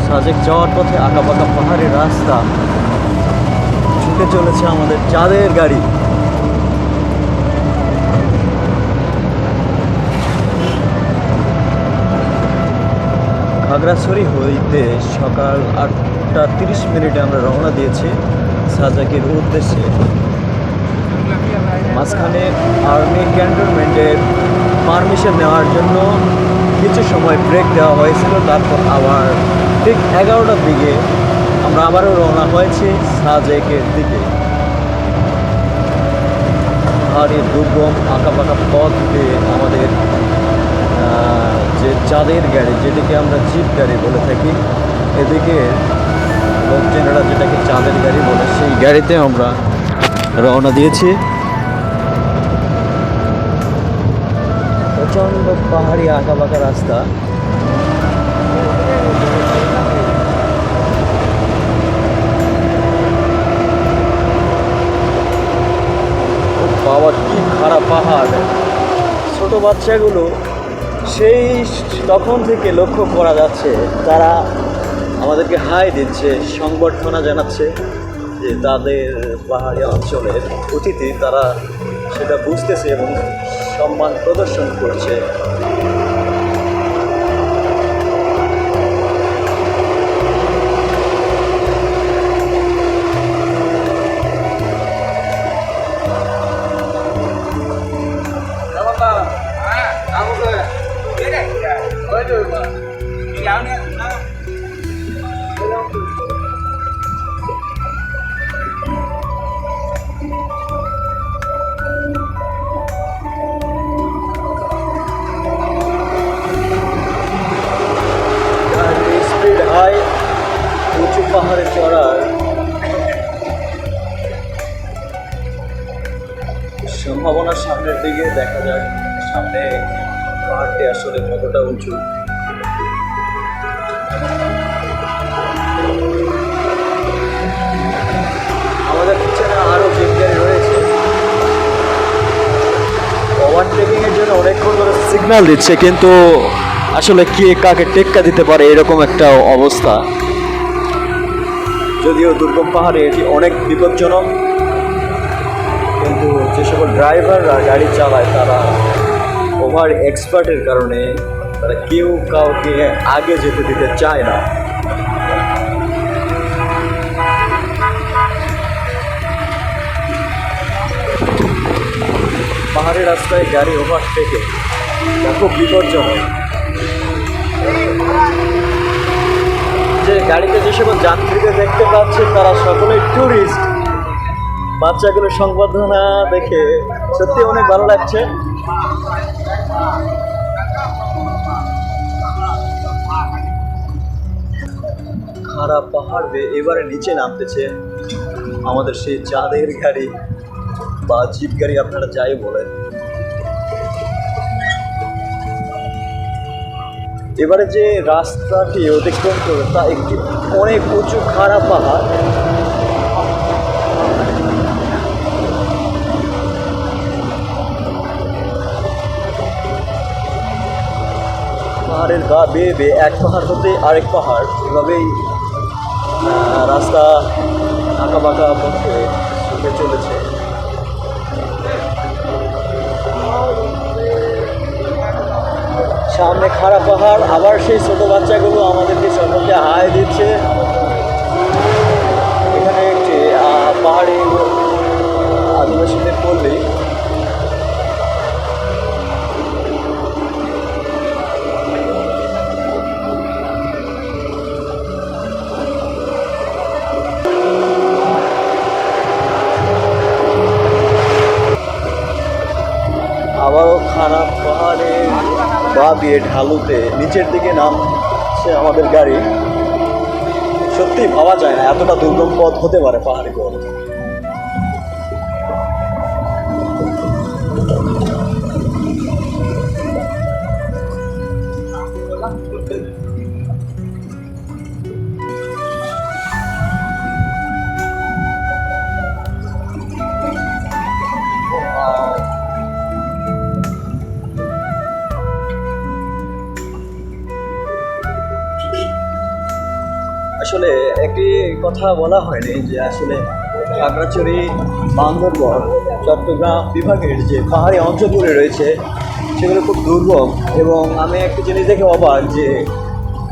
সাজেক যাওয়ার পথে আঁকাবাঁকা পাহাড়ি রাস্তা, ছুটে চলেছে আমাদের চাঁদের গাড়ি। খাগড়াছড়ি হইতে সকাল 8টা 30 মিনিটে আমরা রওনা দিয়েছি সাজেকের উদ্দেশ্যে। মাঝখানে আর্মি ক্যান্টনমেন্টের পারমিশন নেওয়ার জন্য কিছু সময় ব্রেক দেওয়া হয়েছিল। তারপর আবার ঠিক 11টার দিকে আমরা আবারও রওনা হয়েছি সাজেকের দিকে। পাহাড়ি দুর্গম আঁকাবাঁকা পথ দিয়ে আমাদের যে চাঁদের গাড়ি, যেটাকে আমরা জিপ গাড়ি বলে থাকি, এদিকে লোকজনেরা যেটাকে চাঁদের গাড়ি বলে, সেই গাড়িতে আমরা রওনা দিয়েছি। প্রচণ্ড পাহাড়ি আঁকাবাঁকা রাস্তা। বাবা, কি খারাপ পাহাড়! ছোট বাচ্চাগুলো সেই তখন থেকে লক্ষ্য করা যাচ্ছে, তারা আমাদেরকে হাই দিচ্ছে, সংবর্ধনা জানাচ্ছে যে তাদের পাহাড়ি অঞ্চলের অতিথি, তারা সেটা বুঝতেছে এবং সম্মান প্রদর্শন করছে। উঁচু পাহাড়ে চড়ার সম্ভাবনা সামনের দিকে দেখা যায়। সামনে পাহাড়টি আসলে কতটা উঁচু। আমাদের পিছনে আরো জিপ গাড়ি রয়েছে। ওভারটেকিং এর জন্য অনেকক্ষণ ধরে সিগন্যাল দিচ্ছে, কিন্তু আসলে কে কাকে টেক্কা দিতে পারে এরকম একটা অবস্থা। যদিও দুর্গম পাহাড়ে এটি অনেক বিপজ্জনক, কিন্তু যে সকল ড্রাইভাররা গাড়ি চালায় তারা ওভার এক্সপার্টের কারণে তারা কেউ কাউকে আগে যেতে দিতে চায় না। পাহাড়ি রাস্তায় গাড়ি ওভারটেকে খুব বিপজ্জনক। যে গাড়িতে যে সকল যাত্রীদের দেখতে পাচ্ছে তারা সকলেই ট্যুরিস্ট। বাচ্চাগুলো সংবর্ধনা দেখে সত্যি অনেক ভালো লাগছে। খারাপ পাহাড় বেয়ে এবারে নিচে নামতেছে আমাদের সেই চাঁদের গাড়ি বা জিপ গাড়ি, আপনারা যাই বলেন। এবারে যে রাস্তাটি অতিক্রম করে তা একটি অনেক উঁচু খারাপ পাহাড়। পাহাড়ের গা বেয়ে বেয়ে এক পাহাড় হতে আরেক পাহাড়, এভাবেই রাস্তা আঁকা বাঁকা পথে ছুটে চলেছে। সামনে খারাপ পাহাড়, আবার সেই ছোট বাচ্চাগুলো আমাদেরকে সকলকে হাই দিচ্ছে। এখানে একটি পাহাড়ি আদিবাসীদের পল্লী। আবারও খারাপ পাহাড়ে বা দিয়ে ঢালুতে নিচের দিকে নামছে আমাদের গাড়ি। সত্যি ভাবা যায় না এতটা দুর্গম পথ হতে পারে পাহাড়ি পথ। আসলে একটি কথা বলা হয়নি যে আসলে খাগড়াছড়ি, বান্দরবান, চট্টগ্রাম বিভাগের যে পাহাড়ি অঞ্চলগুলি রয়েছে সেগুলো খুব দুর্গম। এবং আমি একটা জিনিস দেখে অবাক যে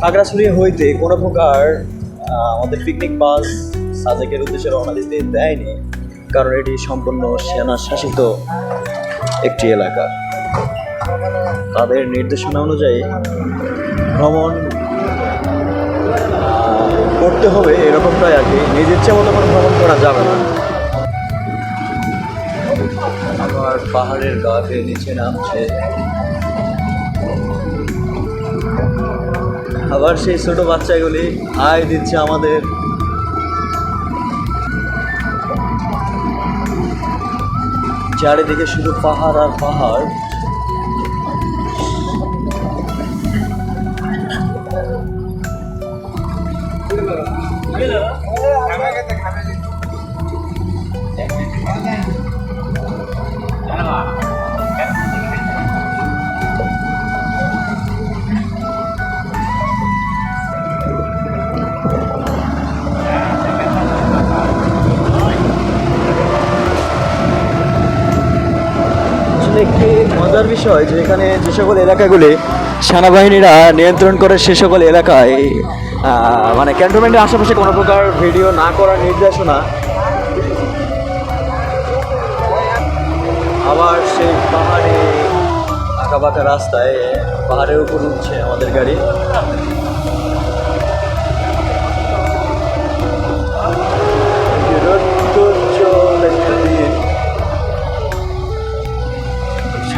খাগড়াছড়ি হইতে কোনো প্রকার আমাদের পিকনিক বাস সাজেকের উদ্দেশ্যে রওনা দিতে দেয়নি, কারণ এটি সম্পূর্ণ সেনা শাসিত একটি এলাকা। তাদের নির্দেশনা অনুযায়ী ভ্রমণ করতে হবে, এরকমটাই আর কি। নিজের ইচ্ছে মতো কোনো ভ্রমণ করা যাবে না। আবার পাহাড়ের গা বেয়ে নিচে নামছে, আবার সেই ছোট বাচ্চাগুলি হাই দিচ্ছে আমাদের। চারিদিকে শুধু পাহাড় আর পাহাড়। একটি মজার বিষয় যে এখানে যে সকল এলাকাগুলি সেনাবাহিনীরা নিয়ন্ত্রণ করে সে সকল এলাকায় মানে ক্যান্টনমেন্টের আশেপাশে কোনো প্রকার ভিডিও না করার নির্দেশনা। আবার সেই পাহাড়ে আঁকা বাঁকা রাস্তায় পাহাড়ের উপর উঠছে আমাদের গাড়ি।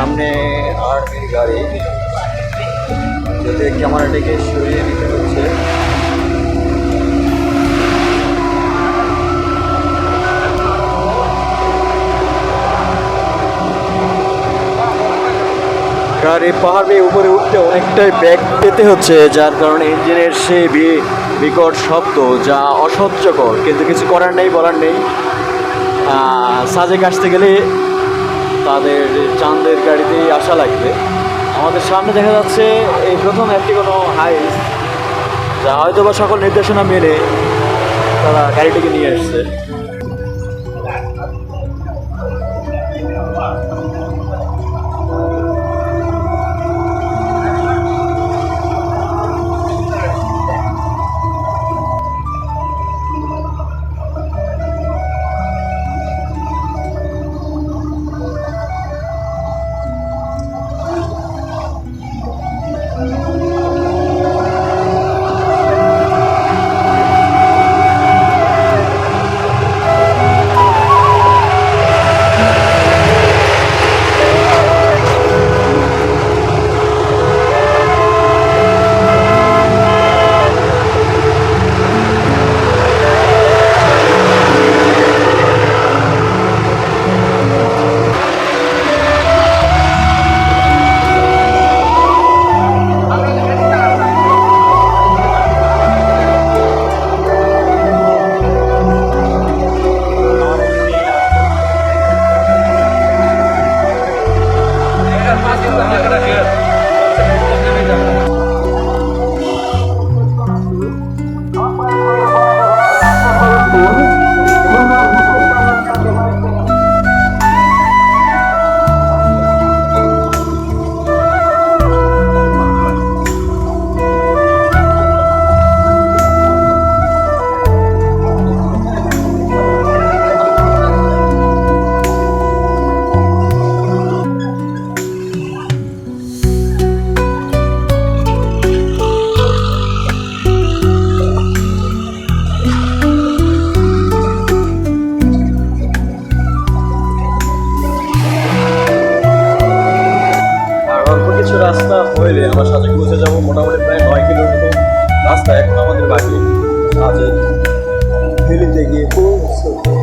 সামনে আর্মির গাড়ি, যদি ক্যামেরাটিকে সরিয়ে নিতে হচ্ছে। গাড়ি পাহাড় বেয়ে উপরে উঠতে অনেকটাই ব্যাগ পেতে হচ্ছে, যার কারণে ইঞ্জিনের সেই বিকট শব্দ যা অসহ্যকর, কিন্তু কিছু করার নেই, বলার নেই। সাজেক আসতে গেলে তাদের চাঁদের গাড়িতেই আসা লাগবে। আমাদের সামনে দেখা যাচ্ছে এই প্রথম একটি কোনো হাইস, যা হয়তো বা সকল নির্দেশনা মেনে তারা গাড়িটিকে নিয়ে আসছে। রাস্তা হইলে আমরা সাজেক পৌঁছে যাবো। মোটামুটি প্রায় 9 কিলোমিটার রাস্তা এখন আমাদের বাকি সাজেক ফেরিতে গিয়ে পৌঁছতে।